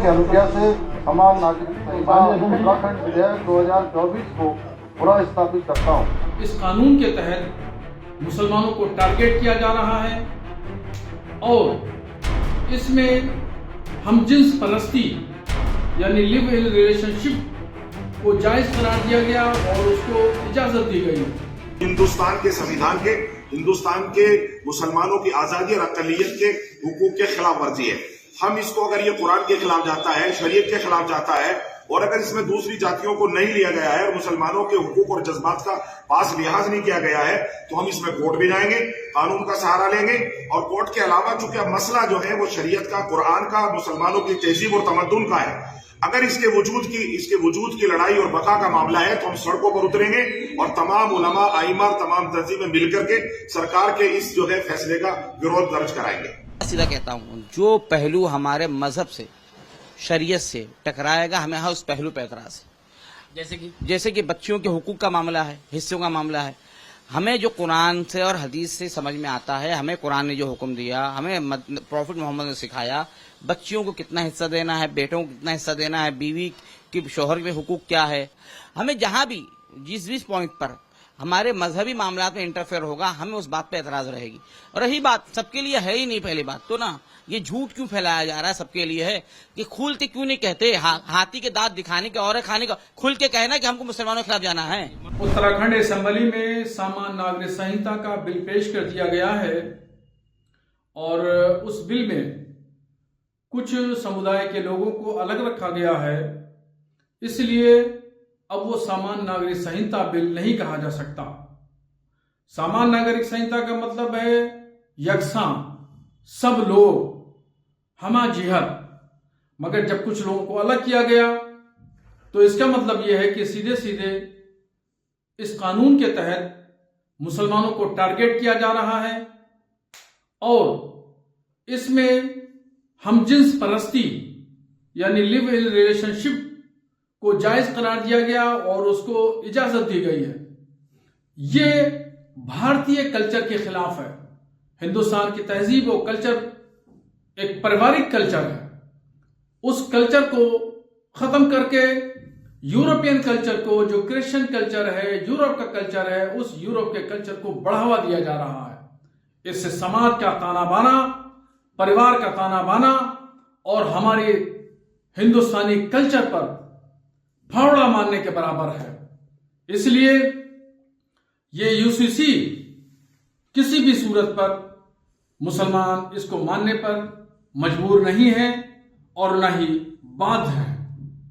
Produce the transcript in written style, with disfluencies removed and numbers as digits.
की अनुज्ञा से समान नागरिक संहिता उत्तराखंड विधेयक 2024 को पुनः स्थापित करता हूँ। इस कानून के तहत मुसलमानों को टारगेट किया जा रहा है और इसमें हमजिन्स परस्ती यानी लिव इन रिलेशनशिप को जायज करार दिया गया और उसको इजाजत दी गई। हिंदुस्तान के संविधान के, हिंदुस्तान के मुसलमानों की आजादी और अक़लियत के हुकूक के खिलाफ वर्जी है। हम इसको अगर ये कुरान के खिलाफ जाता है, शरीयत के खिलाफ जाता है और अगर इसमें दूसरी जातियों को नहीं लिया गया है और मुसलमानों के हुकूक और जज्बात का पास लिहाज नहीं किया गया है तो हम इसमें कोर्ट भी जाएंगे, कानून का सहारा लेंगे। और कोर्ट के अलावा चूंकि अब मसला जो है वो शरीयत का, कुरान का, मुसलमानों की तहजीब और तमद्दुन का है, अगर इसके वजूद की लड़ाई और बका का मामला है तो हम सड़कों पर उतरेंगे और तमाम उलमा, आइमा, तमाम तंजीमें मिलकर के सरकार के इस जो है फैसले का विरोध दर्ज कराएंगे। सीधा कहता हूँ, जो पहलू हमारे मजहब से, शरीयत से टकराएगा, हमें उस पहलू पर एतराज है। जैसे कि बच्चियों के हुकूक का मामला है, हिस्सों का मामला है। हमें जो कुरान से और हदीस से समझ में आता है, हमें कुरान ने जो हुक्म दिया, हमें प्रॉफिट मोहम्मद ने सिखाया, बच्चियों को कितना हिस्सा देना है, बेटों को कितना हिस्सा देना है, बीवी की, शोहर के हुकूक क्या है, हमें जहां भी जिस पॉइंट पर हमारे मजहबी मामला में इंटरफेयर होगा, हमें उस बात पे एतराज रहेगी। और रही बात, सबके लिए है ही नहीं। पहली बात तो ना, ये झूठ क्यों फैलाया जा रहा है, सबके लिए है कि खुल के क्यों नहीं कहते, हाथी के दांत दिखाने के और खाने का, खुल के कहना कि हमको मुसलमानों के खिलाफ जाना है। उत्तराखंड असेंबली में सामान्य नागरिक संहिता का बिल पेश कर दिया गया है और उस बिल में कुछ समुदाय के लोगों को अलग रखा गया है, इसलिए अब वो सामान्य नागरिक संहिता बिल नहीं कहा जा सकता। सामान्य नागरिक संहिता का मतलब है यकसां, सब लोग, हमा जिहत। मगर जब कुछ लोगों को अलग किया गया तो इसका मतलब यह है कि सीधे सीधे इस कानून के तहत मुसलमानों को टारगेट किया जा रहा है और इसमें हमजिन्स परस्ती यानी लिव इन रिलेशनशिप को जायज करार दिया गया और उसको इजाजत दी गई है। ये भारतीय कल्चर के खिलाफ है। हिंदुस्तान की तहजीब और कल्चर एक पारिवारिक कल्चर है। उस कल्चर को खत्म करके यूरोपियन कल्चर को, जो क्रिश्चियन कल्चर है, यूरोप का कल्चर है, उस यूरोप के कल्चर को बढ़ावा दिया जा रहा है। इससे समाज का ताना बाना, परिवार का ताना बाना और हमारे हिंदुस्तानी कल्चर पर फावड़ा मारने के बराबर है। इसलिए ये यूसीसी किसी भी सूरत पर मुसलमान इसको मानने पर मजबूर नहीं है और न ही बाध्य है।